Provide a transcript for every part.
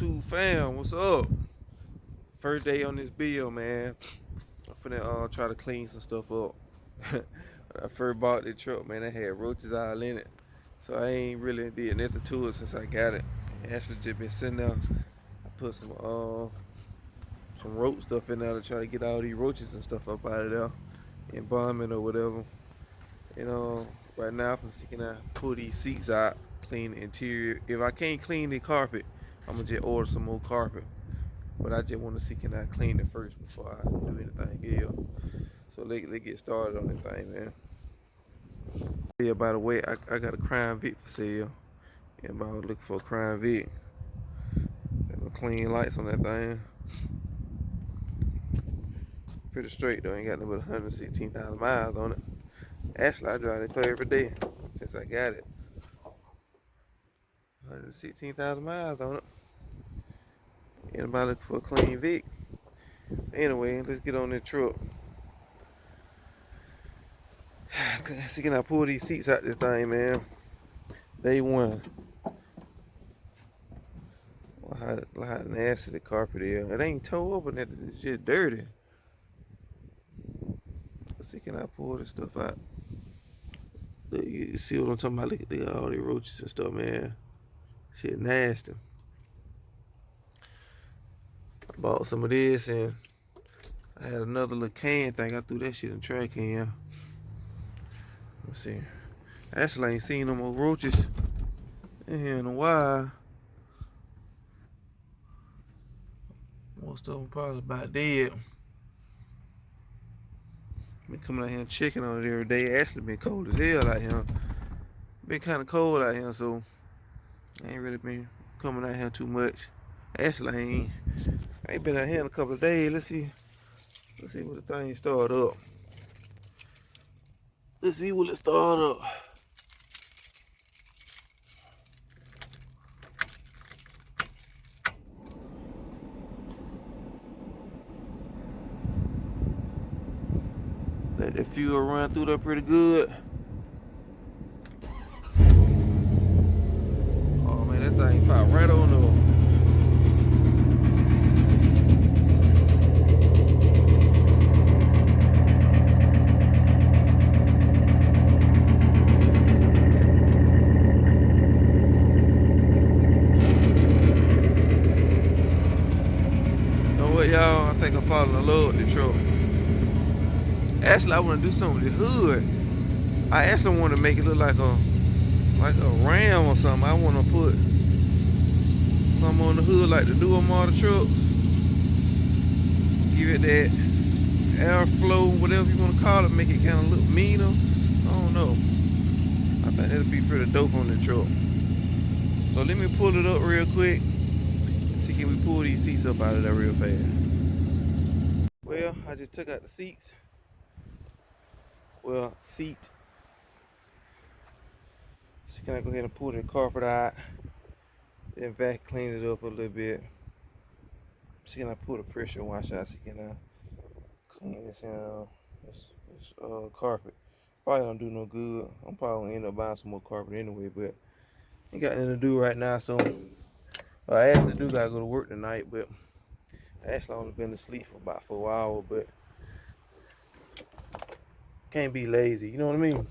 YouTube fam, what's up? First day on this bill, man. I'm finna try to clean some stuff up. When I first bought the truck, man, I had roaches all in it. So I ain't really did nothing to it since I got it. It actually just been sitting there. I put some rope stuff in there to try to get all these roaches and stuff up out of there. Embalming or whatever. You know, right now I'm seeking out pull these seats out, clean the interior. If I can't clean the carpet, I'm gonna just order some more carpet. But I just want to see can I clean it first before I do anything else. So let's get started on that thing, man. Yeah, by the way, I got a Crown Vic for sale. Anybody looking for a Crown Vic? Got no clean lights on that thing. Pretty straight though, ain't got no but 116,000 miles on it. Actually, I drive that car every day since I got it. 116,000 miles on it. Anybody looking for a clean Vic? Anyway, let's get on that truck. See, can I pull these seats out this thing, man? Day one. How nasty the carpet is. It ain't tore up, but it's just dirty. Let's see, can I pull this stuff out? Look, you see what I'm talking about? Look at all the roaches and stuff, man. Shit nasty. I bought some of this and I had another little can thing. I threw that shit in the trash can. Let's see. Actually, I ain't seen no more roaches in here in a while. Most of them probably about dead. Been coming out here and checking on it every day. Actually been cold as hell out here. Been kind of cold out here, so I ain't really been coming out here too much. Actually, I ain't been out here in a couple of days. Let's see what the thing start up. Let's see what it start up. Let the fuel run through there pretty good. Oh man, that thing fire right on up. You know what, y'all? I think I'm falling in love with the truck. Actually, I want to do something with the hood. I actually want to make it look like a Ram or something. I want to put something on the hood like the newer model trucks. Give it that airflow, whatever you want to call it, make it kind of look meaner. I don't know. I think that'll be pretty dope on the truck. So let me pull it up real quick and see can we pull these seats up out of there real fast. Well, I just took out the seats. Well, seat. So can I go ahead and pull the carpet out? Then vacuum clean it up a little bit. So can I pull the pressure wash out? So can I clean this carpet? Probably don't do no good. I'm probably gonna end up buying some more carpet anyway, but ain't got nothing to do right now. So I actually do gotta go to work tonight, but I actually only been asleep for about 4 hours, but can't be lazy. You know what I mean?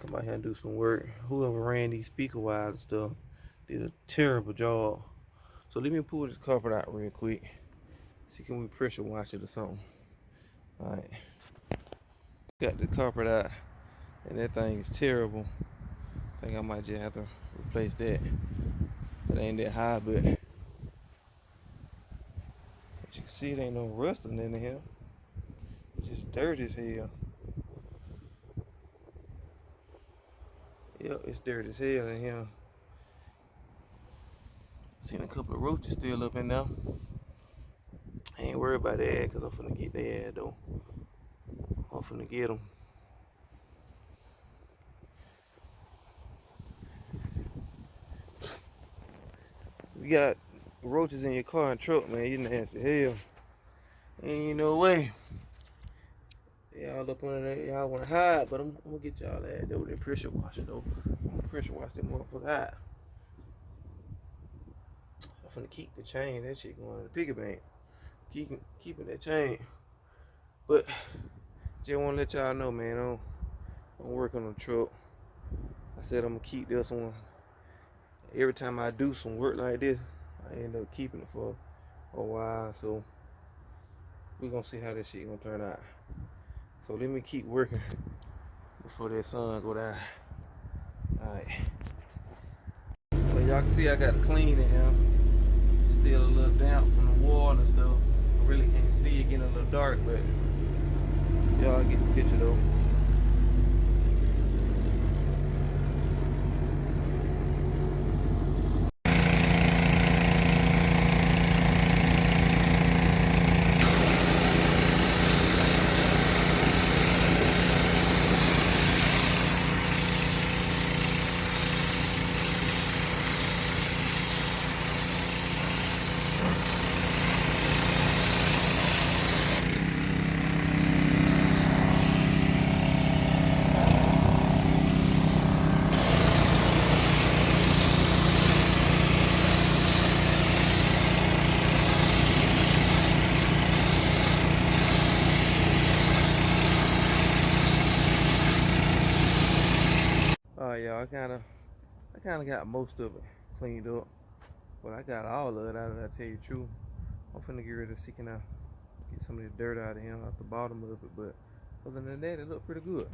Come out here and do some work. Whoever ran these speaker wires and stuff did a terrible job. So let me pull this carpet out real quick. See can we pressure wash it or something. Alright. Got the carpet out and that thing is terrible. I think I might just have to replace that. It ain't that high, but you can see it ain't no rusting in here. It's just dirty as hell. Yep, it's dirty as hell in here. Seen a couple of roaches still up in there. I ain't worried about that because I'm finna get their though. I'm finna get them. You got roaches in your car and truck, man. You nasty hell. Ain't no way. Y'all up under there, y'all wanna hide, but I'm gonna get y'all that though. That pressure washer though. I'm gonna pressure wash that motherfucker out. finna keep the chain. That shit going in the piggy bank. Keeping that chain. But just want to let y'all know, man, I'm working on the truck. I said I'm gonna keep this one. Every time I do some work like this, I end up keeping it for a while. So we gonna see how this shit gonna turn out. So let me keep working before that sun go down. Alright. Well, y'all can see I got to clean it here. Still a little damp from the water and stuff. I really can't see it, getting a little dark, but y'all get the picture though. Alright, y'all, I kinda got most of it cleaned up, but I got all of it out of it, I tell you the truth. I'm finna get rid of seeking out, get some of the dirt out of him, out the bottom of it, but other than that, it looked pretty good.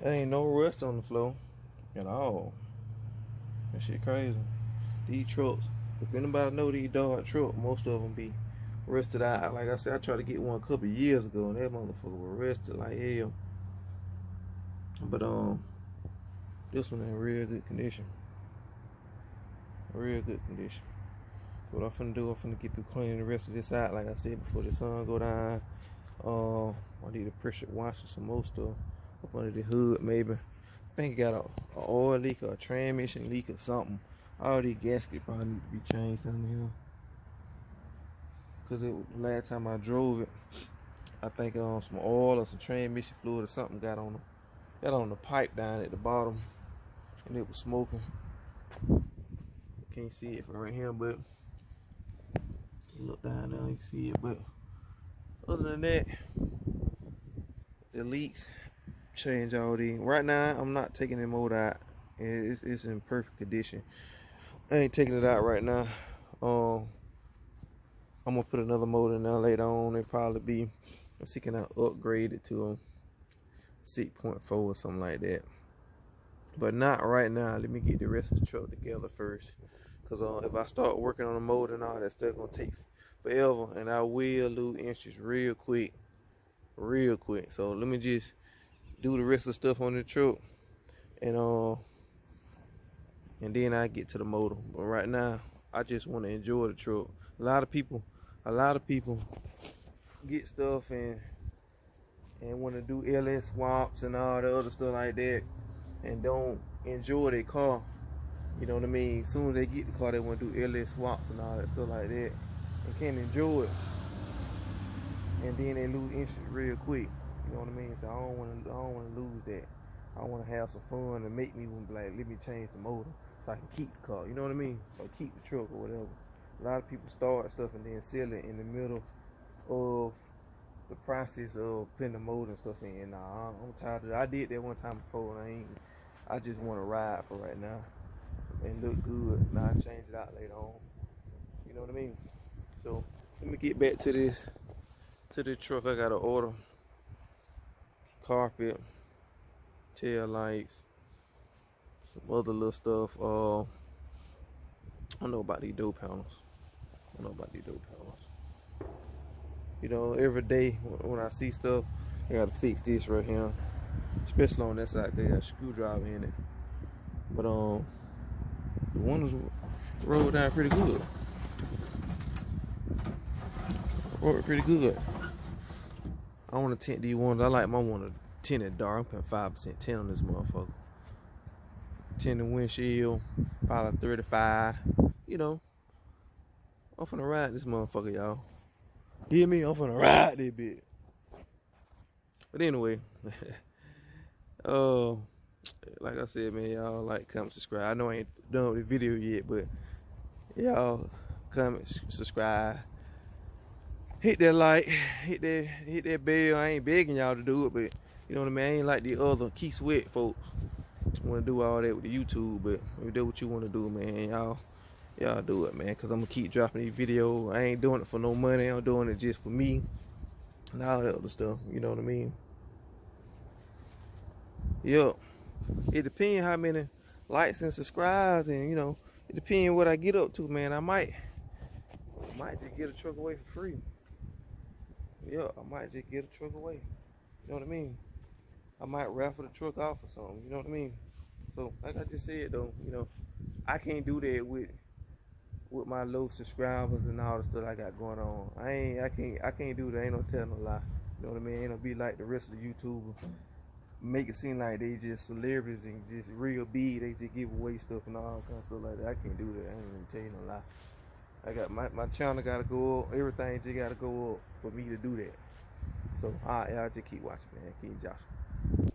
There ain't no rust on the floor at all. That shit crazy. These trucks, if anybody know these Dodge trucks, most of them be rusted out. Like I said, I tried to get one a couple of years ago, and that motherfucker was rusted like hell. But this one in real good condition. Real good condition. So what I'm finna do, I'm finna get through cleaning the rest of this out, like I said, before the sun go down. I need to pressure wash some more stuff up under the hood, maybe. I think it got a oil leak or a transmission leak or something. All these gaskets probably need to be changed down here. Cause the last time I drove it, I think some oil or some transmission fluid or something got on the pipe down at the bottom, and it was smoking. Can't see it from right here, but you look down there, you can see it. But other than that, the leaks change all these. Right now, I'm not taking the motor out. It's in perfect condition. I ain't taking it out right now. I'm gonna put another motor in there later on. It probably be, I'm seeking out upgraded to a 6.4 or something like that. But not right now. Let me get the rest of the truck together first. Cause if I start working on the motor and all that stuff, gonna take forever, and I will lose interest real quick. So let me just do the rest of the stuff on the truck, and then I get to the motor. But right now, I just want to enjoy the truck. A lot of people get stuff and want to do LS swaps and all the other stuff like that, and don't enjoy their car. You know what I mean? As soon as they get the car, they want to do LS swaps and all that stuff like that, and can't enjoy it. And then they lose interest real quick. You know what I mean? So I don't want to lose that. I want to have some fun and make me want to be like, let me change the motor so I can keep the car. You know what I mean? Or keep the truck or whatever. A lot of people start stuff and then sell it in the middle of the process of putting the motor and stuff in. Nah, I'm tired of that. I did that one time before, and I just want to ride for right now and look good. Now I change it out later on. You know what I mean? So let me get back to this. To the truck, I gotta order carpet, tail lights, some other little stuff. I don't know about these door panels. You know, every day when I see stuff, I gotta fix this right here. Especially on that side, they got a screwdriver in it. But the ones rolled down pretty good. I want to tint these ones. I like my one to tint it dark. I'm putting 5% tint on this motherfucker. Tint the windshield, probably 35. You know, I'm finna ride this motherfucker, y'all. Hear me? I'm finna ride this bitch. But anyway, Like I said, man, y'all like, comment, subscribe. I know I ain't done with the video yet, but y'all comment, subscribe, hit that like, hit that bell. I ain't begging y'all to do it, but you know what I mean. I ain't like the other Keith Sweat folks want to do all that with the YouTube, but if that's what you want to do, man, y'all do it, man. Cause I'm gonna keep dropping these videos. I ain't doing it for no money. I'm doing it just for me and all that other stuff. You know what I mean? Yup. It depends how many likes and subscribes, and you know, it depends what I get up to, man. I might just get a truck away for free. Yeah, I might just get a truck away. You know what I mean? I might raffle the truck off or something. You know what I mean? So, like I just said though, you know, I can't do that with my low subscribers and all the stuff I got going on. I can't do that. Ain't no telling no lie. You know what I mean? Ain't no be like the rest of the YouTubers. Make it seem like they just celebrities and just real big. They just give away stuff and all kind of stuff like that. I can't do that. I ain't even tell you no lie. I got my channel gotta go up. Everything just gotta go up for me to do that. So alright, y'all just keep watching, man. Keep joshing.